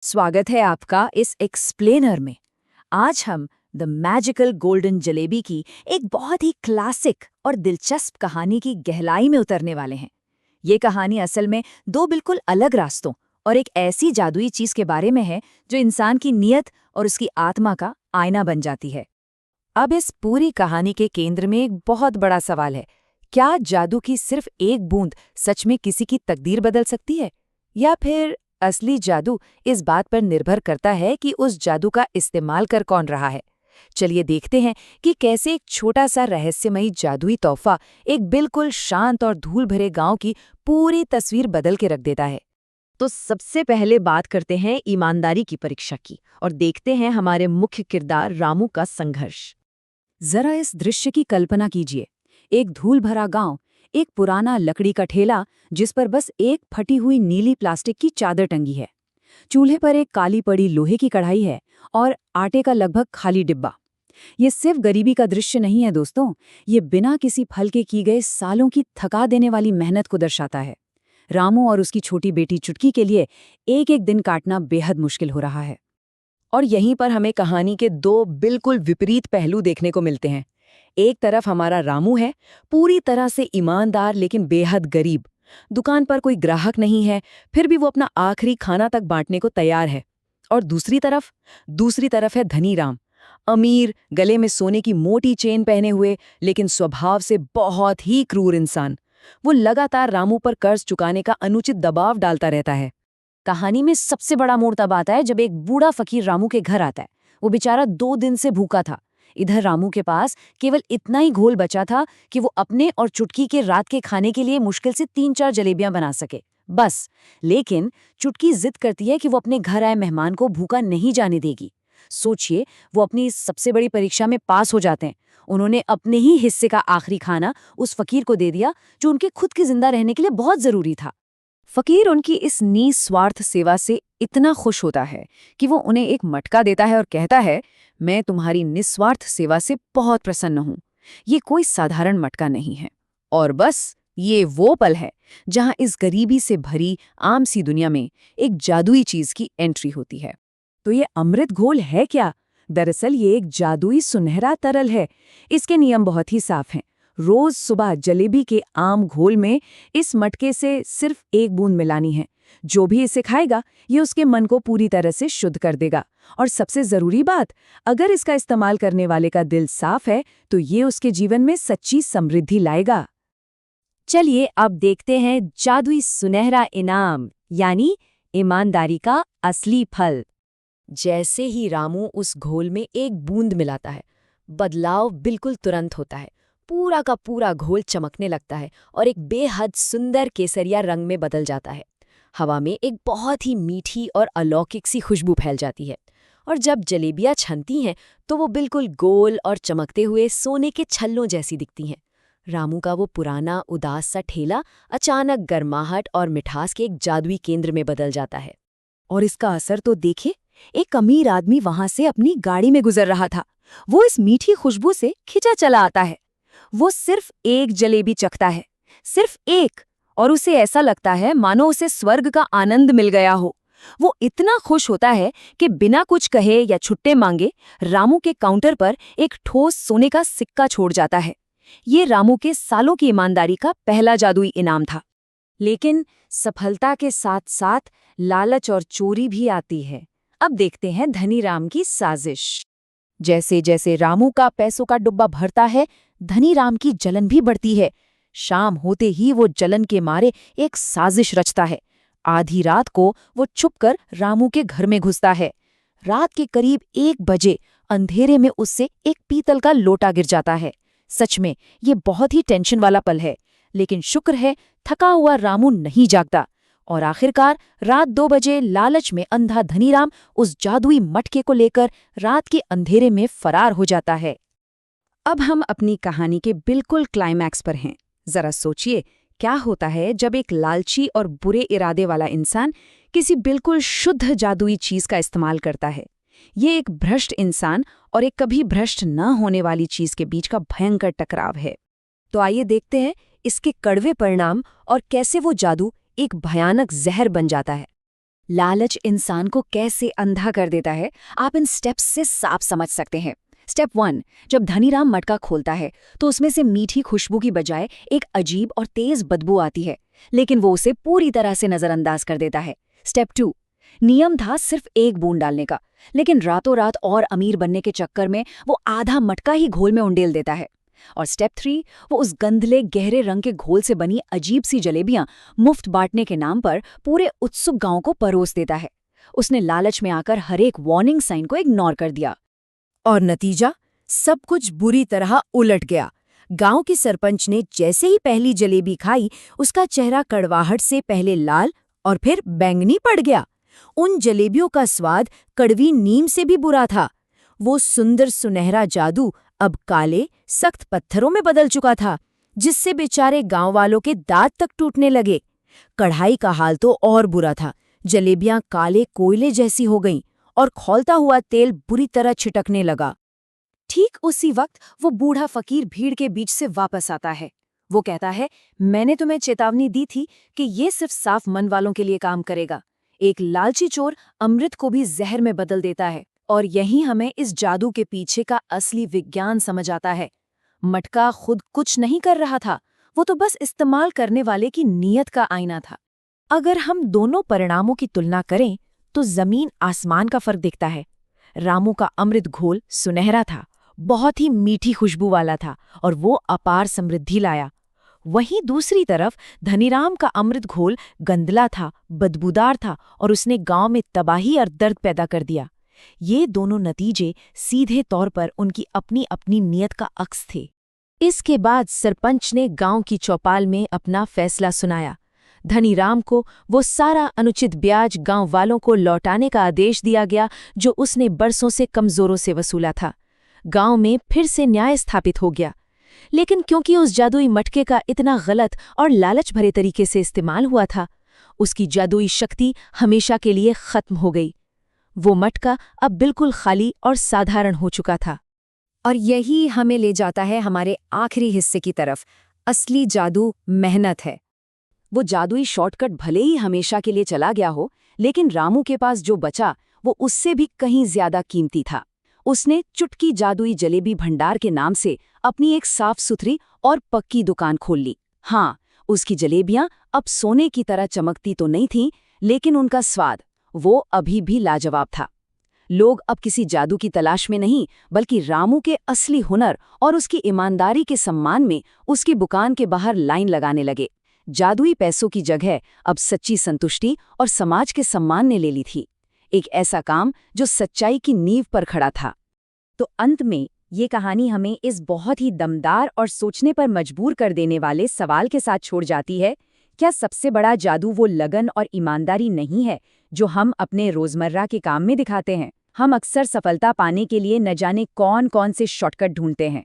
स्वागत है आपका इस एक्सप्लेनर में। आज हम द मैजिकल गोल्डन जलेबी की एक बहुत ही क्लासिक और दिलचस्प कहानी की गहराई में उतरने वाले हैं। ये कहानी असल में दो बिल्कुल अलग रास्तों और एक ऐसी जादुई चीज के बारे में है जो इंसान की नीयत और उसकी आत्मा का आईना बन जाती है। अब इस पूरी कहानी के केंद्र में एक बहुत बड़ा सवाल है, क्या जादू की सिर्फ एक बूंद सच में किसी की तकदीर बदल सकती है, या फिर असली जादू इस बात पर निर्भर करता है कि उस जादू का इस्तेमाल कर कौन रहा है। चलिए देखते हैं कि कैसे एक छोटा सा रहस्यमयी जादुई तोहफा एक बिल्कुल शांत और धूल भरे गांव की पूरी तस्वीर बदल के रख देता है। तो सबसे पहले बात करते हैं ईमानदारी की परीक्षा की और देखते हैं हमारे मुख्य किरदार रामू का संघर्ष। जरा इस दृश्य की कल्पना कीजिए। एक धूल भरा गांव, एक पुराना लकड़ी का ठेला जिस पर बस एक फटी हुई नीली प्लास्टिक की चादर टंगी है। चूल्हे पर एक काली पड़ी लोहे की कढ़ाई है और आटे का लगभग खाली डिब्बा। ये सिर्फ गरीबी का दृश्य नहीं है दोस्तों, ये बिना किसी फल के की गए सालों की थका देने वाली मेहनत को दर्शाता है। रामू और उसकी छोटी बेटी चुटकी के लिए एक एक दिन काटना बेहद मुश्किल हो रहा है। और यहीं पर हमें कहानी के दो बिल्कुल विपरीत पहलू देखने को मिलते हैं। एक तरफ हमारा रामू है, पूरी तरह से ईमानदार लेकिन बेहद गरीब। दुकान पर कोई ग्राहक नहीं है, फिर भी वो अपना आखिरी खाना तक बांटने को तैयार है। और दूसरी तरफ है धनी राम, अमीर, गले में सोने की मोटी चेन पहने हुए, लेकिन स्वभाव से बहुत ही क्रूर इंसान। वो लगातार रामू पर कर्ज चुकाने का अनुचित दबाव डालता रहता है। कहानी में सबसे बड़ा मोड़ तब आता है जब एक बूढ़ा फकीर रामू के घर आता है। वो बेचारा 2 दिन से भूखा था। इधर रामू के पास केवल इतना ही घोल बचा था कि वो अपने और चुटकी के रात के खाने के लिए मुश्किल से 3-4 जलेबियां बना सके, बस। लेकिन चुटकी जिद करती है कि वो अपने घर आए मेहमान को भूखा नहीं जाने देगी। सोचिए, वो अपनी इस सबसे बड़ी परीक्षा में पास हो जाते हैं। उन्होंने अपने ही हिस्से का आखिरी खाना उस फकीर को दे दिया जो उनके खुद के जिंदा रहने के लिए बहुत जरूरी था। फकीर उनकी इस निस्वार्थ सेवा से इतना खुश होता है कि वो उन्हें एक मटका देता है और कहता है, मैं तुम्हारी निस्वार्थ सेवा से बहुत प्रसन्न हूं। ये कोई साधारण मटका नहीं है। और बस ये वो पल है जहां इस गरीबी से भरी आम सी दुनिया में एक जादुई चीज की एंट्री होती है। तो ये अमृत घोल है क्या? दरअसल ये एक जादुई सुनहरा तरल है। इसके नियम बहुत ही साफ हैं। रोज सुबह जलेबी के आम घोल में इस मटके से सिर्फ एक बूंद मिलानी है। जो भी इसे खाएगा, ये उसके मन को पूरी तरह से शुद्ध कर देगा। और सबसे जरूरी बात, अगर इसका इस्तेमाल करने वाले का दिल साफ है तो ये उसके जीवन में सच्ची समृद्धि लाएगा। चलिए अब देखते हैं जादुई सुनहरा इनाम, यानी ईमानदारी का असली फल। जैसे ही रामू उस घोल में एक बूंद मिलाता है, बदलाव बिल्कुल तुरंत होता है। पूरा का पूरा घोल चमकने लगता है और एक बेहद सुंदर केसरिया रंग में बदल जाता है। हवा में एक बहुत ही मीठी और अलौकिक सी खुशबू फैल जाती है। और जब जलेबियां छनती हैं तो वो बिल्कुल गोल और चमकते हुए सोने के छल्लों जैसी दिखती हैं। रामू का वो पुराना उदास सा ठेला अचानक गर्माहट और मिठास के एक जादुई केंद्र में बदल जाता है। और इसका असर तो देखे, एक अमीर आदमी वहां से अपनी गाड़ी में गुजर रहा था। वो इस मीठी खुशबू से खिंचा चला आता है। वो सिर्फ एक जलेबी चखता है, सिर्फ एक, और उसे ऐसा लगता है मानो उसे स्वर्ग का आनंद मिल गया हो। वो इतना खुश होता है कि बिना कुछ कहे या छुट्टे मांगे रामू के काउंटर पर एक ठोस सोने का सिक्का छोड़ जाता है। ये रामू के सालों की ईमानदारी का पहला जादुई इनाम था। लेकिन सफलता के साथ साथ लालच और चोरी भी आती है। अब देखते हैं धनी राम की साजिश। जैसे जैसे रामू का पैसों का डिब्बा भरता है, धनी राम की जलन भी बढ़ती है। शाम होते ही वो जलन के मारे एक साजिश रचता है। आधी रात को वो छुपकर रामू के घर में घुसता है। रात के करीब 1 बजे अंधेरे में उससे एक पीतल का लोटा गिर जाता है। सच में ये बहुत ही टेंशन वाला पल है, लेकिन शुक्र है थका हुआ रामू नहीं जागता। और आखिरकार रात 2 बजे लालच में अंधा धनीराम उस जादुई मटके को लेकर रात के अंधेरे में फरार हो जाता है। अब हम अपनी कहानी के बिल्कुल क्लाइमैक्स पर हैं। जरा सोचिए, क्या होता है जब एक लालची और बुरे इरादे वाला इंसान किसी बिल्कुल शुद्ध जादुई चीज का इस्तेमाल करता है। ये एक भ्रष्ट इंसान और एक कभी भ्रष्ट न होने वाली चीज के बीच का भयंकर टकराव है। तो आइए देखते हैं इसके कड़वे परिणाम और कैसे वो जादू एक भयानक जहर बन जाता है। लालच इंसान को कैसे अंधा कर देता है, आप इन स्टेप्स से साफ समझ सकते हैं। स्टेप 1, जब धनीराम मटका खोलता है तो उसमें से मीठी खुशबू की बजाय एक अजीब और तेज बदबू आती है, लेकिन वो उसे पूरी तरह से नजरअंदाज कर देता है। स्टेप 2, नियम था सिर्फ एक बूंद डालने का, लेकिन रातों रात और अमीर बनने के चक्कर में वो आधा मटका ही घोल में उंडेल देता है। और स्टेप 3, वो उस गंधले गहरे रंग के घोल से बनी अजीब सी जलेबियां मुफ्त बांटने के नाम पर पूरे उत्सुक गांव को परोस देता है। उसने लालच में आकर हर एक वार्निंग साइन को इग्नोर कर दिया। और नतीजा, सब कुछ बुरी तरह उलट गया। गांव के सरपंच ने जैसे ही पहली जलेबी खाई, उसका चेहरा कड़वाहट से पहले लाल और फिर बैंगनी पड़ गया। उन जलेबियों का स्वाद कड़वी नीम से भी बुरा था। वो सुंदर सुनहरा जादू अब काले सख्त पत्थरों में बदल चुका था, जिससे बेचारे गांव वालों के दांत तक टूटने लगे। कढ़ाई का हाल तो और बुरा था। जलेबियां काले कोयले जैसी हो गईं और खौलता हुआ तेल बुरी तरह छिटकने लगा। ठीक उसी वक्त वो बूढ़ा फकीर भीड़ के बीच से वापस आता है। वो कहता है, मैंने तुम्हें चेतावनी दी थी कि ये सिर्फ साफ मन वालों के लिए काम करेगा। एक लालची चोर अमृत को भी जहर में बदल देता है। और यही हमें इस जादू के पीछे का असली विज्ञान समझ आता है। मटका खुद कुछ नहीं कर रहा था, वो तो बस इस्तेमाल करने वाले की नीयत का आईना था। अगर हम दोनों परिणामों की तुलना करें तो जमीन आसमान का फर्क दिखता है। रामू का अमृत घोल सुनहरा था, बहुत ही मीठी खुशबू वाला था और वो अपार समृद्धि लाया। वहीं दूसरी तरफ धनीराम का अमृत घोल गंदला था, बदबूदार था और उसने गांव में तबाही और दर्द पैदा कर दिया। ये दोनों नतीजे सीधे तौर पर उनकी अपनी अपनी नीयत का अक्स थे। इसके बाद सरपंच ने गांव की चौपाल में अपना फैसला सुनाया। धनीराम को वो सारा अनुचित ब्याज गांव वालों को लौटाने का आदेश दिया गया जो उसने बरसों से कमजोरों से वसूला था। गांव में फिर से न्याय स्थापित हो गया। लेकिन क्योंकि उस जादुई मटके का इतना गलत और लालच भरे तरीके से इस्तेमाल हुआ था, उसकी जादुई शक्ति हमेशा के लिए खत्म हो गई। वो मटका अब बिल्कुल खाली और साधारण हो चुका था। और यही हमें ले जाता है हमारे आखिरी हिस्से की तरफ। असली जादू मेहनत है। वो जादुई शॉर्टकट भले ही हमेशा के लिए चला गया हो, लेकिन रामू के पास जो बचा वो उससे भी कहीं ज्यादा कीमती था। उसने चुटकी जादुई जलेबी भंडार के नाम से अपनी एक साफ सुथरी और पक्की दुकान खोल ली। हाँ, उसकी जलेबियां अब सोने की तरह चमकती तो नहीं थीं, लेकिन उनका स्वाद वो अभी भी लाजवाब था। लोग अब किसी जादू की तलाश में नहीं, बल्कि रामू के असली हुनर और उसकी ईमानदारी के सम्मान में उसकी दुकान के बाहर लाइन लगाने लगे। जादुई पैसों की जगह अब सच्ची संतुष्टि और समाज के सम्मान ने ले ली थी। एक ऐसा काम जो सच्चाई की नींव पर खड़ा था। तो अंत में ये कहानी हमें इस बहुत ही दमदार और सोचने पर मजबूर कर देने वाले सवाल के साथ छोड़ जाती है, क्या सबसे बड़ा जादू वो लगन और ईमानदारी नहीं है जो हम अपने रोजमर्रा के काम में दिखाते हैं? हम अक्सर सफलता पाने के लिए न जाने कौन कौन से शॉर्टकट ढूंढते हैं,